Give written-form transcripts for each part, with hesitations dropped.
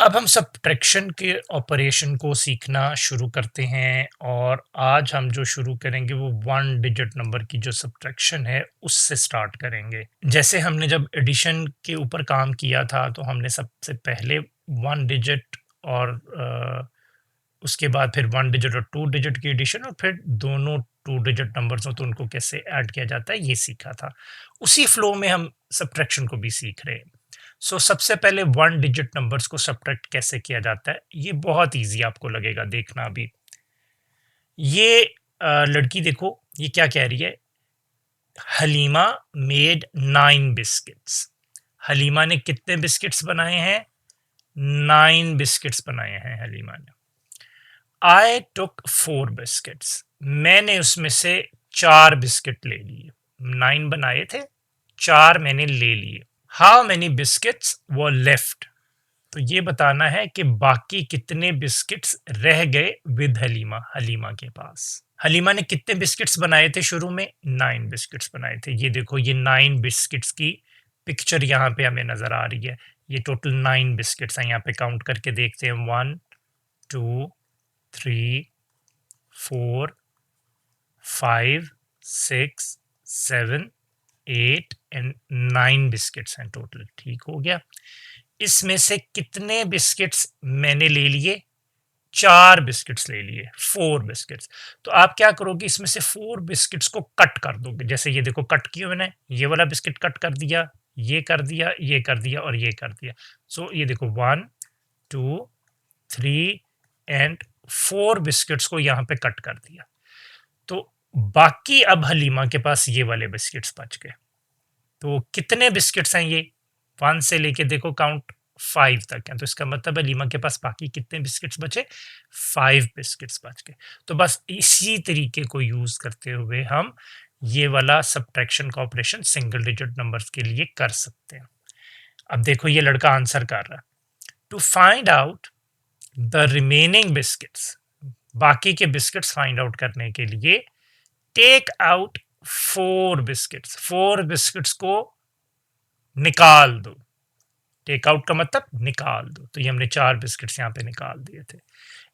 अब हम सब्ट्रैक्शन के ऑपरेशन को सीखना शुरू करते हैं और आज हम जो शुरू करेंगे वो वन डिजिट नंबर की जो सब्ट्रैक्शन है उससे स्टार्ट करेंगे। जैसे हमने जब एडिशन के ऊपर काम किया था तो हमने सबसे पहले वन डिजिट और उसके बाद फिर वन डिजिट और टू डिजिट की एडिशन और फिर दोनों टू डिजिट नंबर्स हो तो उनको कैसे ऐड किया जाता है ये सीखा था। उसी फ्लो में हम सब्ट्रैक्शन को भी सीख रहे हैं। सबसे पहले वन डिजिट नंबर्स को सब्ट्रैक्ट कैसे किया जाता है ये बहुत इजी आपको लगेगा, देखना अभी। ये लड़की देखो ये क्या कह रही है, हलीमा मेड 9 बिस्किट्स। हलीमा ने कितने बिस्किट्स बनाए हैं? 9 बिस्किट्स बनाए हैं हलीमा ने। आई टुक 4 बिस्किट्स, मैंने उसमें से 4 बिस्किट ले लिए। 9 बनाए थे, 4 मैंने ले लिए। How many biscuits were left, तो ये बताना है कि बाकी कितने बिस्किट्स रह गए विद हलीमा, हलीमा के पास। हलीमा ने कितने बिस्किट्स बनाए थे शुरू में? 9 बिस्किट्स बनाए थे। ये देखो ये 9 बिस्किट्स की पिक्चर यहाँ पे हमें नजर आ रही है। ये टोटल 9 बिस्किट्स हैं। यहाँ पे काउंट करके देखते हैं, 1 2 3 4 5 6 7 8 एंड 9 बिस्किट्स हैं टोटल। ठीक हो गया। इसमें से कितने बिस्किट्स मैंने ले लिए? 4 बिस्किट्स ले लिए, 4 बिस्किट्स। तो आप क्या करोगे, इसमें से 4 बिस्किट्स को कट कर दोगे। जैसे ये देखो कट किए मैंने, ये वाला बिस्किट कट कर दिया, ये कर दिया, ये कर दिया और ये कर दिया। ये देखो 1 2 3 एंड 4 बिस्किट्स को यहाँ पे कट कर दिया। तो बाकी अब हलीमा के पास ये वाले बिस्किट्स बच गए। तो कितने बिस्किट्स हैं ये? 1 से लेके देखो काउंट 5 तक है, तो इसका मतलब हलीमा के पास बाकी कितने बिस्किट्स बचे? 5 बिस्किट्स बच गए। तो बस इसी तरीके को यूज करते हुए हम ये वाला सब्ट्रैक्शन का ऑपरेशन सिंगल डिजिट नंबर्स के लिए कर सकते हैं। अब देखो ये लड़का आंसर कर रहा है, to find out the remaining biscuits, बाकी के बिस्किट्स फाइंड आउट करने के लिए टेक आउट 4 बिस्किट्स, 4 बिस्किट्स को निकाल दो। टेक आउट का मतलब निकाल दो, तो ये हमने 4 बिस्किट्स यहाँ पे निकाल दिए थे।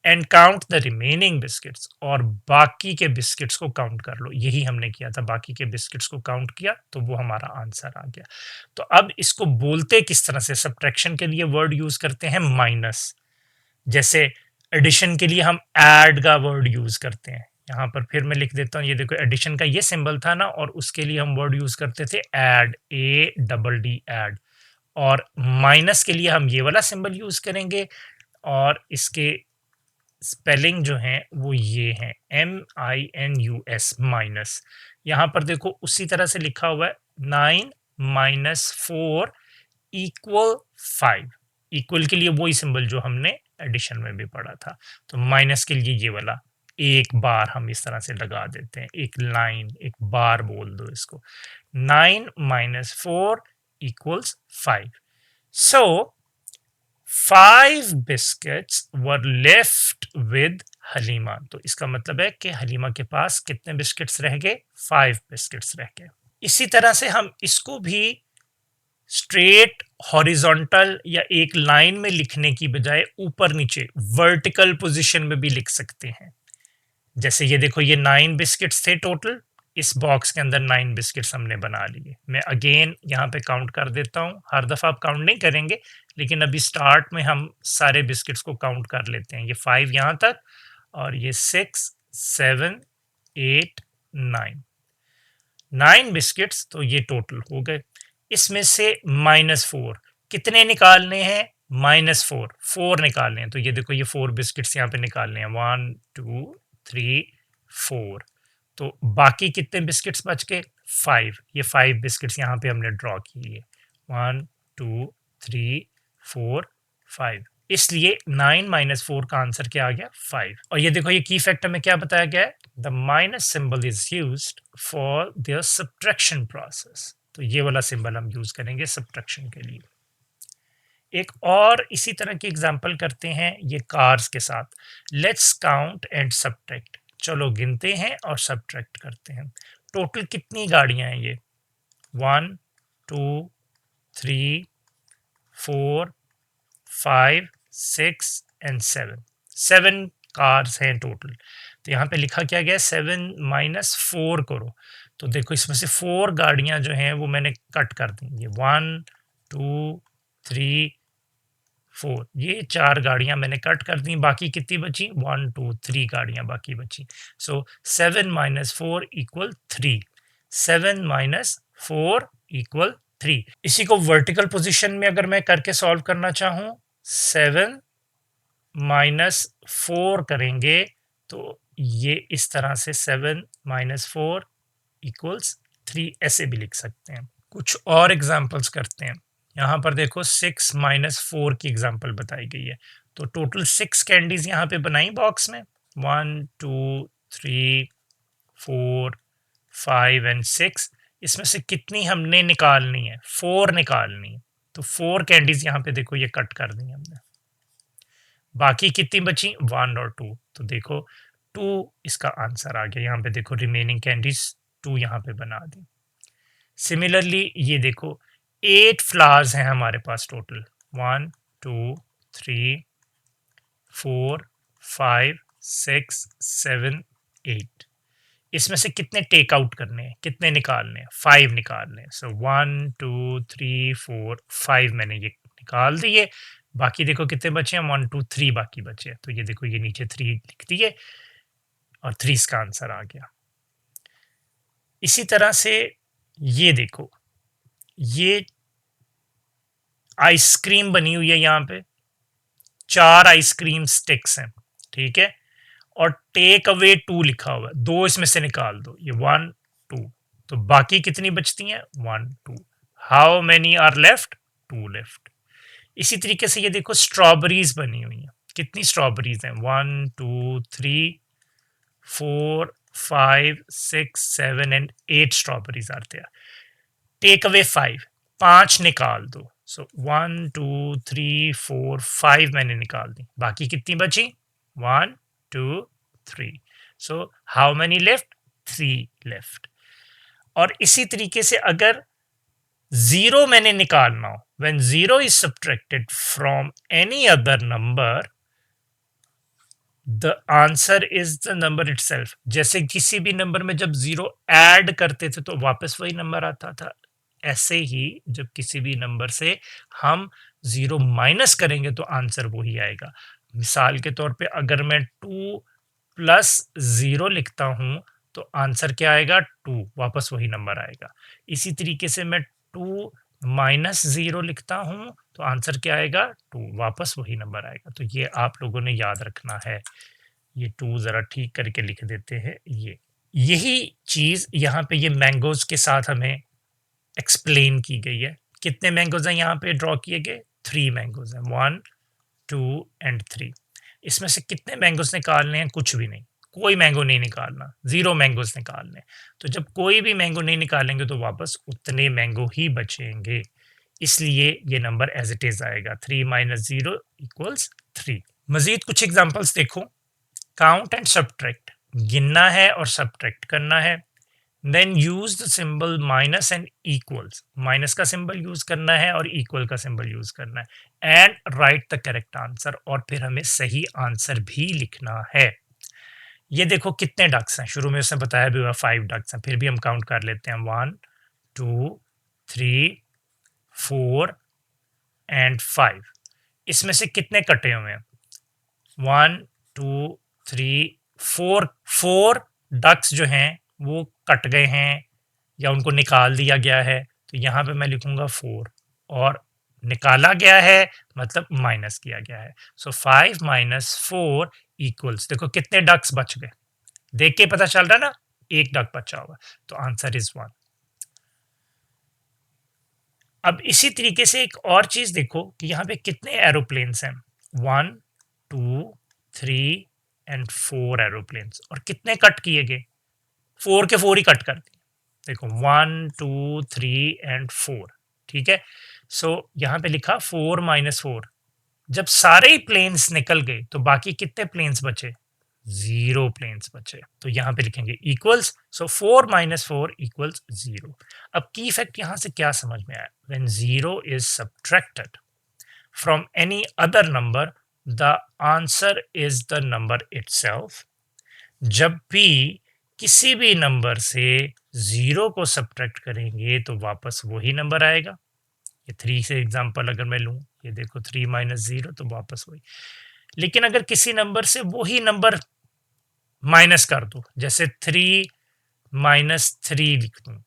And count the remaining biscuits, और बाकी के बिस्किट्स को काउंट कर लो। यही हमने किया था, बाकी के बिस्किट्स को काउंट किया तो वो हमारा आंसर आ गया। तो अब इसको बोलते किस तरह से? सब्ट्रैक्शन के लिए वर्ड यूज करते हैं माइनस, जैसे एडिशन के लिए हम ऐड का वर्ड यूज करते हैं। यहाँ पर फिर मैं लिख देता हूँ, ये देखो एडिशन का ये सिंबल था ना, और उसके लिए हम वर्ड यूज करते थे ऐड, ADD ऐड। और माइनस के लिए हम ये वाला सिंबल यूज करेंगे, और इसके स्पेलिंग जो है वो ये है MINUS, माइनस। यहाँ पर देखो उसी तरह से लिखा हुआ है 9 - 4 = 5। इक्वल के लिए वही सिंबल जो हमने एडिशन में भी पढ़ा था। तो माइनस के लिए ये वाला एक बार हम इस तरह से लगा देते हैं, एक लाइन, एक बार बोल दो इसको। 9 - 4 = 5। So 5 biscuits were left with Halima. तो इसका मतलब है कि हलीमा के पास कितने बिस्किट्स रह गए? 5 बिस्किट्स रह गए। इसी तरह से हम इसको भी स्ट्रेट, हॉरिजॉन्टल या एक लाइन में लिखने की बजाय ऊपर नीचे वर्टिकल पोजीशन में भी लिख सकते हैं। जैसे ये देखो ये 9 बिस्किट्स थे टोटल, इस बॉक्स के अंदर 9 बिस्किट्स हमने बना लिए। मैं अगेन यहाँ पे काउंट कर देता हूँ, हर दफ़ा आप काउंट नहीं करेंगे, लेकिन अभी स्टार्ट में हम सारे बिस्किट्स को काउंट कर लेते हैं। ये 5 यहाँ तक, और ये 6 7 8 9, 9 बिस्किट्स, तो ये टोटल हो गए। इसमें से -4 कितने निकालने हैं? -4, 4 निकालने हैं। तो ये देखो ये 4 बिस्किट्स यहाँ पे निकालने हैं, 1 2 3 4। तो बाकी कितने बिस्किट्स बच के? 5। ये 5 बिस्किट्स यहाँ पे हमने ड्रॉ किए, 1 2 3 4 5। इसलिए 9 - 4 का आंसर क्या आ गया? 5। और ये देखो ये की फैक्टर में क्या बताया गया है? The minus symbol is used for the subtraction process. तो ये वाला सिंबल हम यूज करेंगे सब्ट्रैक्शन के लिए। एक और इसी तरह की एग्जांपल करते हैं ये कार्स के साथ। Let's count and subtract. चलो गिनते हैं और सब्ट्रैक्ट करते हैं। टोटल कितनी गाड़ियां हैं ये? 1 2 3 4 5 6 एंड 7, 7 कार्स हैं टोटल। तो यहाँ पे लिखा क्या गया, 7 माइनस 4 करो। तो देखो इसमें से 4 गाड़ियां जो हैं वो मैंने कट कर दी, ये 1 2 3 4, ये 4 गाड़ियां मैंने कट कर दी, बाकी कितनी बची, 1 2 3 गाड़ियां बाकी बची। सो 7 माइनस 4 इक्वल 3, 7 माइनस 4 इक्वल 3। इसी को वर्टिकल पोजीशन में अगर मैं करके सॉल्व करना चाहूं, 7 माइनस 4 करेंगे तो ये इस तरह से 7 माइनस 4 इक्वल्स 3 ऐसे भी लिख सकते हैं। कुछ और एग्जांपल्स करते हैं। यहाँ पर देखो 6 माइनस 4 की एग्जांपल बताई गई है। तो टोटल 6 कैंडीज यहाँ पे बनाई बॉक्स में, 1 2 3 4 5 एंड 6। इसमें से कितनी हमने निकालनी है, 4 निकालनी है। तो 4 कैंडीज यहाँ पे देखो ये कट कर दी हमने, बाकी कितनी बची, 1 और 2। तो देखो 2 इसका आंसर आ गया। यहाँ पे देखो रिमेनिंग कैंडीज 2 यहाँ पे बना दी। सिमिलरली ये देखो 8 फ्लावर्स हैं हमारे पास टोटल, 1 2 3 4 5 6 7 8। इसमें से कितने टेक आउट करने हैं, कितने निकालने हैं, 5 निकालने हैं। सो 1 2 3 4 5 मैंने ये निकाल दिए। बाकी देखो कितने बचे हैं, 1 2 3 बाकी बचे हैं। तो ये देखो ये नीचे 3 लिख दिए और 3 इसका आंसर आ गया। इसी तरह से ये देखो, ये आइसक्रीम बनी हुई है, यहाँ पे 4 आइसक्रीम स्टिक्स हैं, ठीक है, और टेक अवे 2 लिखा हुआ है, 2 इसमें से निकाल दो, ये 1 2। तो बाकी कितनी बचती हैं, 1 2। How many are left, 2 left. इसी तरीके से ये देखो स्ट्रॉबेरीज बनी हुई हैं, कितनी स्ट्रॉबेरीज हैं, 1 2 3 4 5 6 7 and 8 strawberries are there. Take away 5, 5 निकाल दो। सो 1 2 3 4 5 मैंने निकाल दी, बाकी कितनी बची, 1 2 3। So how many left, 3 left. और इसी तरीके से अगर 0 मैंने निकालना हो, when 0 is subtracted from any other number, the answer is the number itself। जैसे किसी भी नंबर में जब 0 ऐड करते थे तो वापस वही नंबर आता था, ऐसे ही जब किसी भी नंबर से हम 0 माइनस करेंगे तो आंसर वही आएगा। मिसाल के तौर पे अगर मैं 2 प्लस 0 लिखता हूं तो आंसर क्या आएगा, 2, वापस वही नंबर आएगा। इसी तरीके से मैं 2 माइनस 0 लिखता हूं तो आंसर क्या आएगा, 2, वापस वही नंबर आएगा। तो ये आप लोगों ने याद रखना है। ये 2 जरा ठीक करके लिख देते हैं। ये यही चीज यहाँ पे ये मैंगोज के साथ हमें एक्सप्लेन की गई है। कितने मैंगोज हैं यहाँ पे ड्रॉ किए गए, 3 मैंगोज हैं, 1 2 एंड 3। इसमें से कितने मैंगोज निकालने हैं, कुछ भी नहीं, कोई मैंगो नहीं निकालना, 0 मैंगोज निकालने। तो जब कोई भी मैंगो नहीं निकालेंगे तो वापस उतने मैंगो ही बचेंगे, इसलिए ये नंबर एज इट इज आएगा, 3 माइनस 0 इक्वल्स 3। मजीद कुछ एग्जांपल्स देखो, काउंट एंड सब्ट्रैक्ट, गिनना है और सब्ट्रैक्ट करना है। Then use the symbol minus and equals, minus का सिंबल यूज करना है और इक्वल का सिंबल यूज करना है। And write the correct answer, और फिर हमें सही आंसर भी लिखना है। ये देखो कितने डक्स हैं, शुरू में उसने बताया भी हुआ 5 डक्स हैं, फिर भी हम काउंट कर लेते हैं, 1 2 3 4 एंड 5। इसमें से कितने कटे हुए हैं, 1 2 3 4, 4 डक्स जो हैं वो कट गए हैं या उनको निकाल दिया गया है। तो यहाँ पे मैं लिखूंगा 4, और निकाला गया है मतलब माइनस किया गया है। सो 5 माइनस 4 इक्वल्स, देखो कितने डक्स बच गए, देख के पता चल रहा ना, एक डक बचा हुआ, तो आंसर इज 1। अब इसी तरीके से एक और चीज देखो कि यहाँ पे कितने एरोप्लेन्स हैं, 1 2 3 एंड 4 एरोप्लेन्स, और कितने कट किए गए, 4 के 4 ही कट कर दिए। देखो 1 2 3 एंड 4, ठीक है। सो यहाँ पे लिखा 4 माइनस 4, जब सारे ही प्लेन्स निकल गए तो बाकी कितने प्लेन्स बचे, 0 प्लेन्स बचे। तो यहाँ पे लिखेंगे इक्वल्स, सो 4 माइनस 4 इक्वल्स 0। अब की इफेक्ट यहाँ से क्या समझ में आया, when 0 is subtracted from any other number, the answer is the number itself. जब भी किसी भी नंबर से 0 को सब्ट्रैक्ट करेंगे तो वापस वही नंबर आएगा। ये 3 से एग्जांपल अगर मैं लूँ, ये देखो 3 माइनस 0 तो वापस वही। लेकिन अगर किसी नंबर से वही नंबर माइनस कर दो, जैसे 3 माइनस 3 लिख दूँ,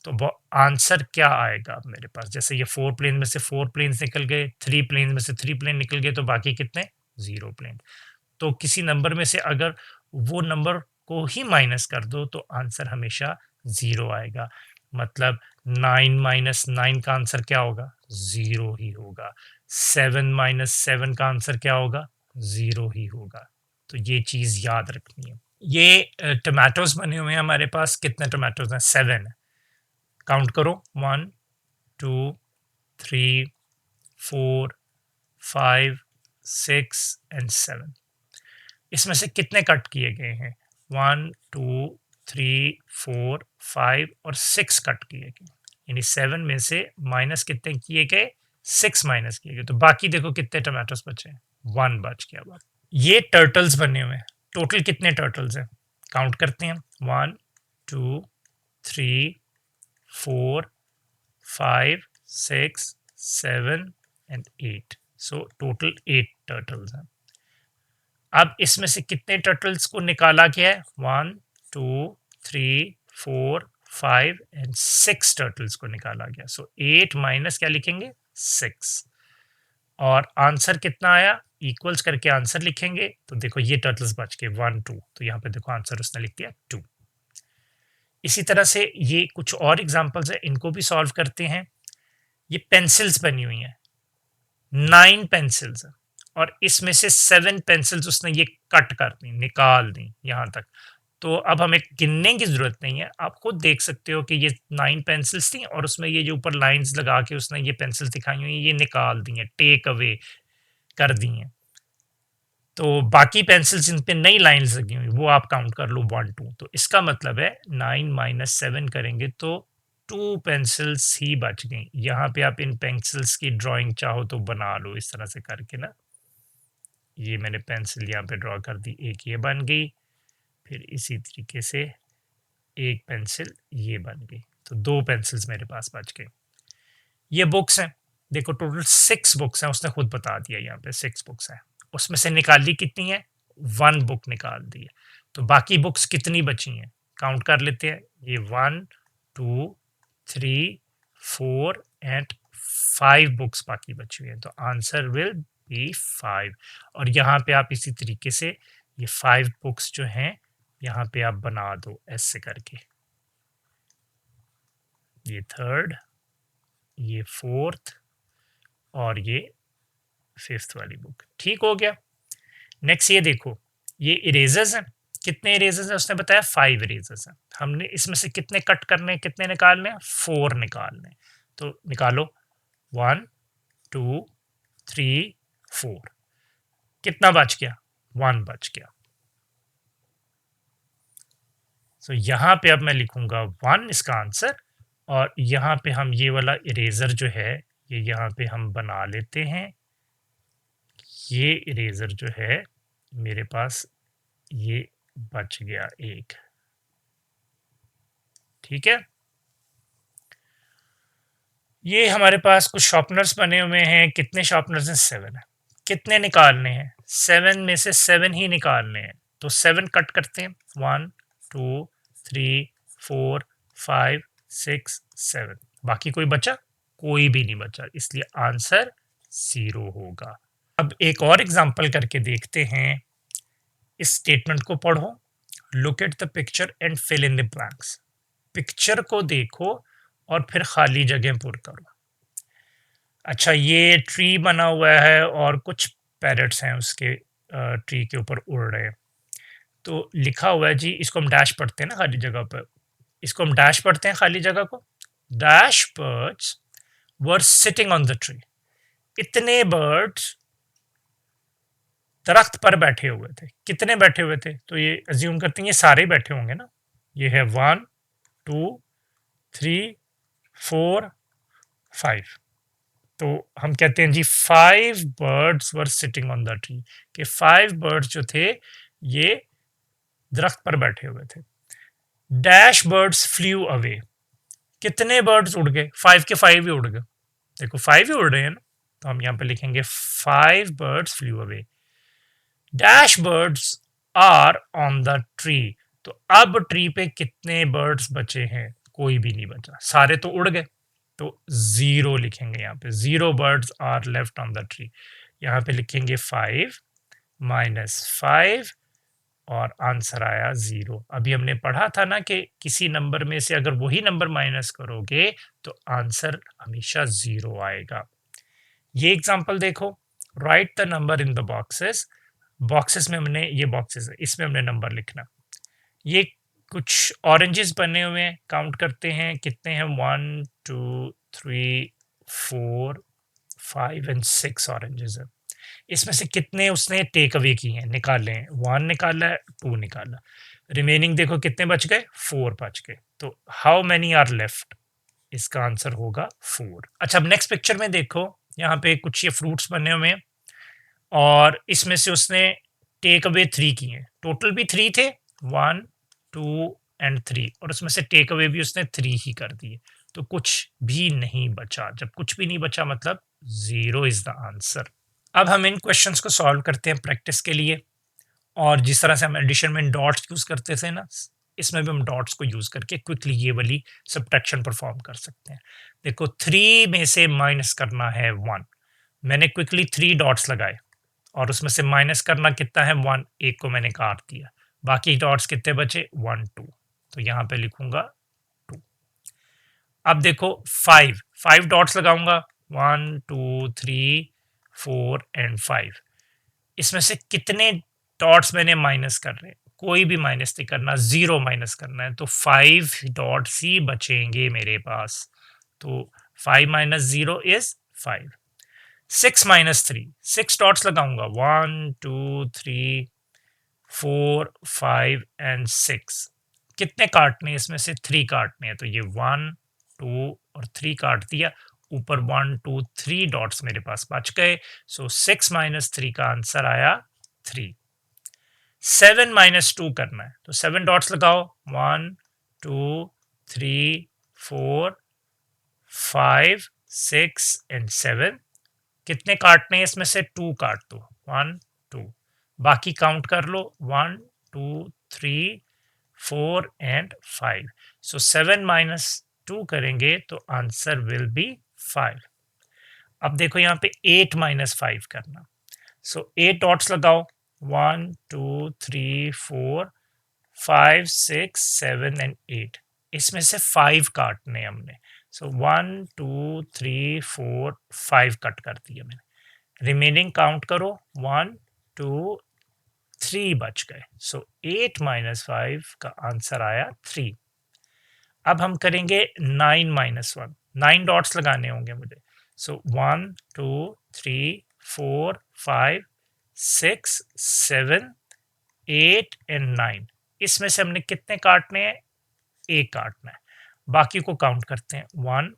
तो वो आंसर क्या आएगा अब मेरे पास? जैसे ये 4 प्लेन में से 4 प्लेन्स निकल गए, 3 प्लेन में से 3 प्लेन निकल गए, तो बाकी कितने? 0 प्लेन। तो किसी नंबर में से अगर वो नंबर को ही माइनस कर दो तो आंसर हमेशा 0 आएगा। मतलब 9 माइनस 9 का आंसर क्या होगा? 0 ही होगा। 7 माइनस 7 का आंसर क्या होगा? 0 ही होगा। तो ये चीज़ याद रखनी है। ये टमाटोज बने हुए हैं हमारे पास। कितने टमाटोज हैं? 7 है। काउंट करो, 1 2 3 4 5 6 एंड 7। इसमें से कितने कट किए गए हैं? 1 2 3 4 5 और 6 कट किए गए। यानी 7 में से माइनस कितने किए गए? 6 माइनस किए गए। तो बाकी देखो कितने टमाटोस बचे हैं? 1 बच गया। बात ये टर्टल्स बने हुए हैं। टोटल कितने टर्टल्स हैं? काउंट करते हैं। 1 2 3 4 5 6 7 एंड 8। सो टोटल 8 टर्टल्स हैं। अब इसमें से कितने टर्टल्स को निकाला गया है? 1 2 3 4 5 एंड 6 टर्टल्स को निकाला गया। सो 8 माइनस क्या लिखेंगे? 6। और आंसर कितना आया? इक्वल्स करके आंसर लिखेंगे तो देखो ये टर्टल्स बच गए 1 2। तो यहाँ पे देखो आंसर उसने लिख दिया 2। इसी तरह से ये कुछ और एग्जांपल्स है, इनको भी सॉल्व करते हैं। ये पेंसिल्स बनी हुई हैं, 9 पेंसिल्स हैं और इसमें से 7 पेंसिल्स उसने ये कट कर दी, निकाल दी यहाँ तक। तो अब हमें गिनने की जरूरत नहीं है, आप खुद देख सकते हो कि ये 9 पेंसिल्स थी और उसमें ये जो ऊपर लाइंस लगा के उसने ये पेंसिल्स दिखाई हुई ये निकाल दी हैं, टेक अवे कर दी हैं। तो बाकी पेंसिल्स इन पे नई लाइंस लगी हुई वो आप काउंट कर लो 1 2। तो इसका मतलब है 9 माइनस 7 करेंगे तो 2 पेंसिल्स ही बच गई। यहाँ पे आप इन पेंसिल्स की ड्राइंग चाहो तो बना लो इस तरह से करके ना। ये मैंने पेंसिल यहाँ पे ड्रॉ कर दी, एक ये बन गई, फिर इसी तरीके से एक पेंसिल ये बन गई। तो 2 पेंसिल्स मेरे पास बच गए। ये बुक्स हैं, देखो टोटल 6 बुक्स हैं, उसने खुद बता दिया यहाँ पे 6 बुक्स हैं। उसमें से निकाली कितनी है? 1 बुक निकाल दी है। तो बाकी बुक्स कितनी बची हैं? काउंट कर लेते हैं। ये 1 2 3 4 एंड 5 बुक्स बाकी बची हुई हैं। तो आंसर विल बी 5। और यहाँ पे आप इसी तरीके से ये 5 बुक्स जो हैं यहाँ पे आप बना दो ऐसे करके। ये 3rd, ये 4th और ये 5th वाली बुक। ठीक हो गया। नेक्स्ट ये देखो, ये इरेजर्स हैं। कितने इरेजर्स हैं उसने बताया? 5 इरेजर्स हैं। हमने इसमें से कितने कट करने, कितने निकालने हैं? 4 निकालने। तो निकालो, 1 2 3 4। कितना बच गया? 1 बच गया। तो यहाँ पे अब मैं लिखूंगा 1 इसका आंसर। और यहाँ पे हम ये वाला इरेजर जो है ये यहाँ पे हम बना लेते हैं। ये इरेजर जो है मेरे पास ये बच गया एक। ठीक है, ये हमारे पास कुछ शॉर्पनर्स बने हुए हैं। कितने शॉर्पनर्स हैं? 7 है। कितने निकालने हैं? 7 में से 7 ही निकालने हैं। तो 7 कट करते हैं, 1 2 3 4 5 6 7। बाकी कोई बचा? कोई भी नहीं बचा, इसलिए आंसर 0 होगा। अब एक और एग्जांपल करके देखते हैं। इस स्टेटमेंट को पढ़ो, look at the picture and fill in the blanks. Picture को देखो और फिर खाली जगह पुर करो। अच्छा, ये ट्री बना हुआ है और कुछ पैरट्स हैं उसके ट्री के ऊपर उड़ रहे हैं। तो लिखा हुआ है जी, इसको हम डैश पढ़ते हैं ना खाली जगह पर, इसको हम डैश पढ़ते हैं खाली जगह को। Dash birds were sitting on the tree. इतने बर्ड्स दरख्त पर बैठे हुए थे। कितने बैठे हुए थे? तो ये अज्यूम करते हैं ये सारे बैठे होंगे ना। ये है 1 2 3 4 5। तो हम कहते हैं जी 5 birds were sitting on the tree, कि 5 बर्ड्स जो थे ये दरख्त पर बैठे हुए थे। डैश बर्ड्स फ्लू अवे, कितने बर्ड्स उड़ गए? 5 के 5 ही उड़ गए। देखो 5 ही उड़ रहे हैं ना, तो हम यहाँ पे लिखेंगे 5 birds flew away. Dash birds are on the tree, तो अब ट्री पे कितने बर्ड्स बचे हैं? कोई भी नहीं बचा, सारे तो उड़ गए, तो 0 लिखेंगे यहाँ पे। 0 birds are left on the tree. यहाँ पे लिखेंगे 5 माइनस 5 और आंसर आया 0। अभी हमने पढ़ा था ना कि किसी नंबर में से अगर वही नंबर माइनस करोगे तो आंसर हमेशा 0 आएगा। ये एग्जांपल देखो, right the number in the boxes. Boxes में हमने, ये बॉक्सेस है, इसमें हमने नंबर लिखना। ये कुछ ऑरेंजेस बने हुए हैं, काउंट करते हैं कितने हैं। 1 2 3 4 5 एंड 6 ऑरेंजेस है। इसमें से कितने उसने टेक अवे किए हैं, निकाले हैं। 1 निकाला है, 2 निकाला, रिमेनिंग देखो कितने बच गए, 4 बच गए। तो हाउ मेनी आर लेफ्ट, इसका आंसर होगा 4। अच्छा, अब नेक्स्ट पिक्चर में देखो, यहाँ पे कुछ ये फ्रूट्स बने हुए हैं और इसमें से उसने टेक अवे 3 किए हैं। टोटल भी 3 थे, 1 2 एंड 3, और उसमें से टेक अवे भी उसने 3 ही कर दिए, तो कुछ भी नहीं बचा। जब कुछ भी नहीं बचा मतलब 0 इज द आंसर। अब हम इन क्वेश्चंस को सॉल्व करते हैं प्रैक्टिस के लिए, और जिस तरह से हम एडिशन में डॉट्स यूज करते थे ना, इसमें भी हम डॉट्स को यूज करके क्विकली ये वाली सब्ट्रैक्शन परफॉर्म कर सकते हैं। देखो 3 में से माइनस करना है 1, मैंने क्विकली 3 डॉट्स लगाए और उसमें से माइनस करना कितना है 1, एक को मैंने काट दिया, बाकी डॉट्स कितने बचे 1 2, तो यहाँ पे लिखूंगा 2। अब देखो 5 डॉट्स लगाऊंगा, 1 2 3 4 एंड 5। इसमें से कितने डॉट्स मैंने माइनस कर रहे हैं? कोई भी माइनस नहीं करना, 0 माइनस करना है, तो 5 डॉट्स ही बचेंगे मेरे पास। तो 5 माइनस 0 इज 5। 6 माइनस 3, 6 डॉट्स लगाऊंगा, 1 2 3 4 5 एंड 6। कितने काटने हैं? इसमें से 3 काटने हैं, तो ये 1 2 और 3 काट दिया, ऊपर 1 2 3 डॉट्स मेरे पास बच गए। सो 6 माइनस 3 का आंसर आया 3। 7 माइनस 2 करना है, तो 7 डॉट्स लगाओ, 1 2 3 4 5 6 एंड 7। कितने काटने हैं? इसमें से 2 काट दो, 1 2, बाकी काउंट कर लो, 1 2 3 4 एंड 5। सो 7 माइनस 2 करेंगे तो आंसर विल बी 5। अब देखो यहाँ पे 8 माइनस 5 करना, सो 8 डॉट्स लगाओ, 1 2 3 4 5 6 7 एंड 8। इसमें से 5 काटने हमने, सो 1 2 3 4 5 कट कर दिया मैंने, रिमेनिंग काउंट करो, 1 2 3 बच गए। सो 8 माइनस 5 का आंसर आया 3। अब हम करेंगे 9 माइनस 1, 9 डॉट्स लगाने होंगे मुझे, सो 1 2 3 4 5 6 7 8 एंड 9। इसमें से हमने कितने काटने हैं? एक काटना है, बाकी को काउंट करते हैं, 1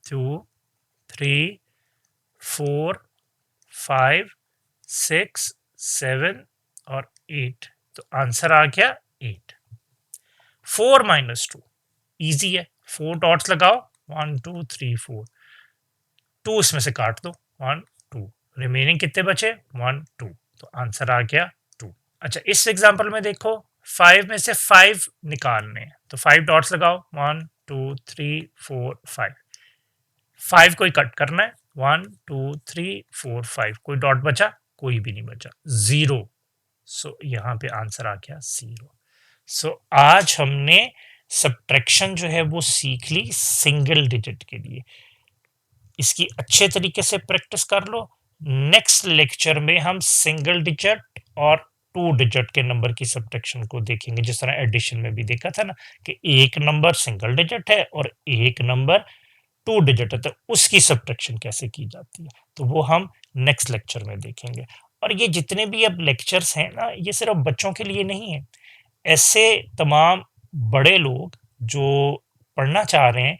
2 3 4 5 6 7 और 8, तो आंसर आ गया 8। 4 माइनस 2 ईजी है, 4 डॉट्स लगाओ, 1 2 3 4, 2 इसमें से काट दो, 1 2, रिमेनिंग कितने बचे 1 2, तो आंसर आ गया 2। अच्छा, इस एग्जांपल में देखो 5 में से 5 निकालने हैं, तो 5 डॉट्स लगाओ, 1 2 3 4 5, 5 को ही कट करना है, 1 2 3 4 5, कोई डॉट बचा? कोई भी नहीं बचा, 0। सो यहाँ पे आंसर आ गया 0। सो आज हमने सब्ट्रैक्शन जो है वो सीख ली सिंगल डिजिट के लिए। इसकी अच्छे तरीके से प्रैक्टिस कर लो। नेक्स्ट लेक्चर में हम सिंगल डिजिट और 2 डिजिट के नंबर की सब्ट्रैक्शन को देखेंगे, जिस तरह एडिशन में भी देखा था ना कि एक नंबर सिंगल डिजिट है और एक नंबर 2 डिजिट है, तो उसकी सब्ट्रैक्शन कैसे की जाती है, तो वो हम नेक्स्ट लेक्चर में देखेंगे। और ये जितने भी अब लेक्चर्स हैं ना, ये सिर्फ बच्चों के लिए नहीं है, ऐसे तमाम बड़े लोग जो पढ़ना चाह रहे हैं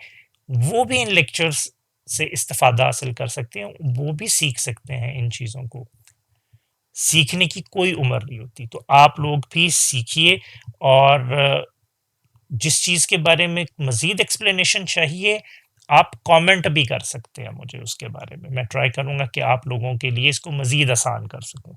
वो भी इन लेक्चर्स से इस्तिफ़ादा हासिल कर सकते हैं, वो भी सीख सकते हैं इन चीज़ों को। सीखने की कोई उम्र नहीं होती, तो आप लोग भी सीखिए और जिस चीज़ के बारे में मज़ीद एक्सप्लेनेशन चाहिए, आप कमेंट भी कर सकते हैं मुझे उसके बारे में। मैं ट्राई करूँगा कि आप लोगों के लिए इसको मज़ीद आसान कर सकूँ।